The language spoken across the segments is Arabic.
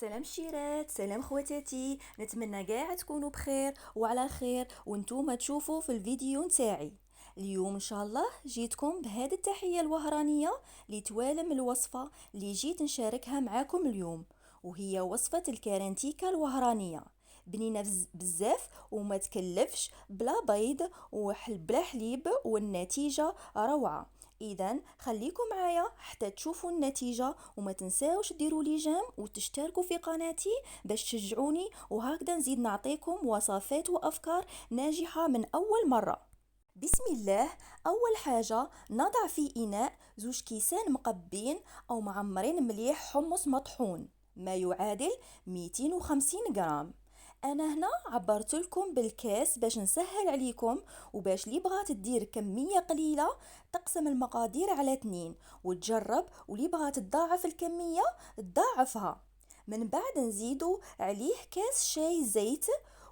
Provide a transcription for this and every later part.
سلام شيرات، سلام خواتاتي، نتمنى قاع تكونوا بخير وعلى خير وانتم تشوفوا في الفيديو نتاعي. اليوم ان شاء الله جيتكم بهذه التحية الوهرانية لتوالم الوصفة اللي جيت نشاركها معاكم اليوم، وهي وصفة الكارنتيكا الوهرانية. بنينة بزاف وما تكلفش بلا بيض بلا حليب، والنتيجة روعة. اذا خليكم معايا حتى تشوفوا النتيجة، وما تنساوش ديروا لي جيم وتشتركوا في قناتي باش تشجعوني، وهكذا نزيد نعطيكم وصفات وافكار ناجحة من اول مرة. بسم الله. اول حاجة نضع في اناء 2 كيسان مقبين او معمرين مليح حمص مطحون، ما يعادل 250 جرام. انا هنا عبرت لكم بالكاس باش نسهل عليكم، وباش لي بغات تدير كمية قليلة تقسم المقادير على 2 وتجرب، ولي بغات تضاعف الكمية تضاعفها. من بعد نزيدو عليه كاس شاي زيت،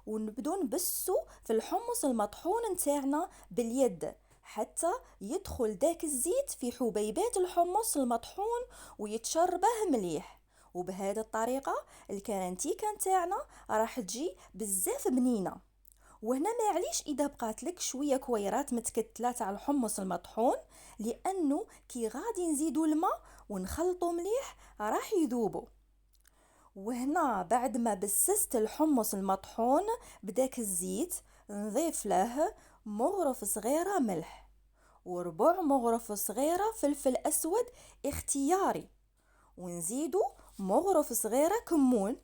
ونبدو نبسو في الحمص المطحون نتاعنا باليد حتى يدخل داك الزيت في حبيبات الحمص المطحون ويتشربه مليح. وبهذه الطريقة الكارنتيكا نتاعنا راح تجي بزاف بنينة. وهنا ما يعليش اذا بقات لك شويه كويرات متكتله تاع الحمص المطحون، لانه كي غادي نزيدو الماء ونخلطو مليح راح يذوبوا. وهنا بعد ما بسست الحمص المطحون بداك الزيت، نضيف له مغرف صغيرة ملح، وربع مغرف صغيرة فلفل أسود اختياري، ونزيدو مغرف صغيرة كمون.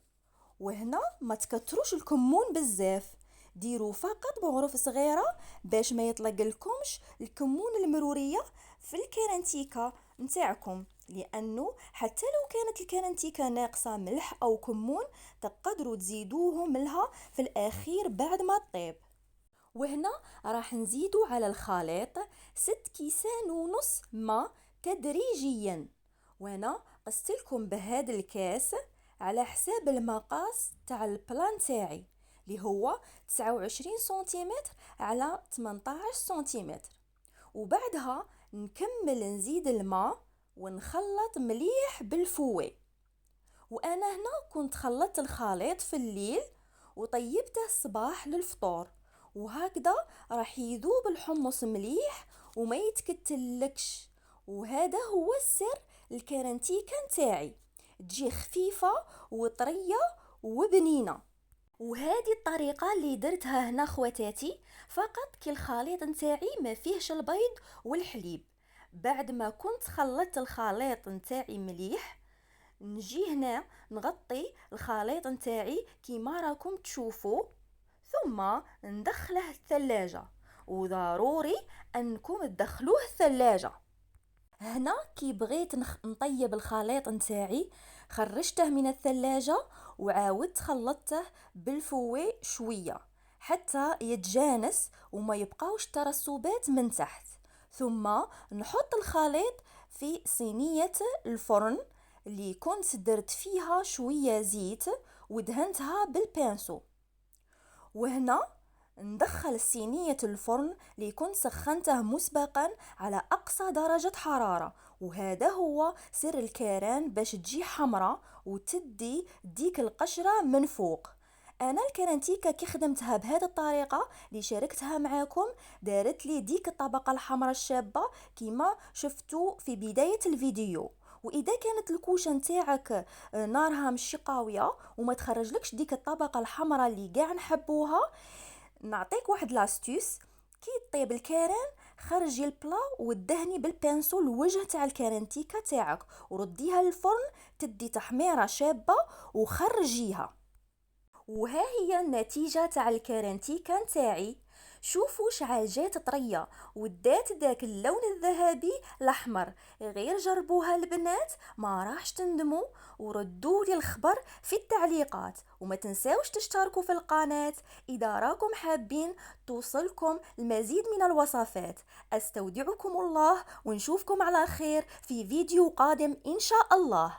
وهنا ما تكتروش الكمون بزاف، ديروا فقط مغرف صغيرة باش ما يطلق لكمش الكمون المرورية في الكارنتيكا نتاعكم، لانه حتى لو كانت الكارنتيكا ناقصة ملح او كمون تقدروا تزيدوه ملها في الاخير بعد ما تطيب. وهنا راح نزيدو على الخليط 6 كيسان ونص ماء تدريجيا. وانا قستلكم بهذا الكاس على حساب المقاس تاع البلان تاعي اللي هو 29 سنتيمتر على 18 سنتيمتر. وبعدها نكمل نزيد الماء ونخلط مليح بالفوي. وانا هنا كنت خلطت الخليط في الليل وطيبته الصباح للفطور، وهكذا راح يذوب الحمص مليح وما يتكتلكش. وهذا هو السر الكارنتيكا نتاعي، تجي خفيفة وطرية وبنينة. وهذه الطريقة اللي درتها هنا خواتاتي، فقط كي الخليط نتاعي ما فيهش البيض والحليب. بعد ما كنت خلطت الخليط نتاعي مليح، نجي هنا نغطي الخليط نتاعي كيما راكم تشوفوا، ثم ندخله الثلاجة. وضروري انكم تدخلوه الثلاجة. هنا كي بغيت نطيب الخليط نتاعي خرجته من الثلاجة وعاودت خلطته بالفوي شوية حتى يتجانس وما يبقاوش ترسبات من تحت. ثم نحط الخليط في صينية الفرن اللي كنت درت فيها شوية زيت ودهنتها بالبانسو. وهنا ندخل صينية الفرن اللي كنت سخنته مسبقا على أقصى درجة حرارة، وهذا هو سر الكاران باش تجي حمرة وتدي ديك القشرة من فوق. انا الكرنتيكا كي خدمتها بهذه الطريقه اللي شاركتها معاكم دارت لي ديك الطبقه الحمراء الشابه كيما شفتوا في بدايه الفيديو. واذا كانت الكوشه نتاعك نارها مش قويه وما تخرجلكش ديك الطبقه الحمراء اللي قاع نحبوها، نعطيك واحد لاستيوس. كي طيب الكاران خرجي البلا ودهني بالبنسو الوجه تاع الكارنتيكا تاعك ورديها للفرن تدي تحميره شابه وخرجيها. وها هي النتيجة تاع الكارنتيكا نتاعي. شوفوا شحال جات طرية ودات داك اللون الذهبي الاحمر. غير جربوها البنات ما راحش تندموا، وردوا لي الخبر في التعليقات. وما تنساوش تشتركوا في القناة اذا راكم حابين توصلكم المزيد من الوصفات. استودعكم الله ونشوفكم على خير في فيديو قادم ان شاء الله.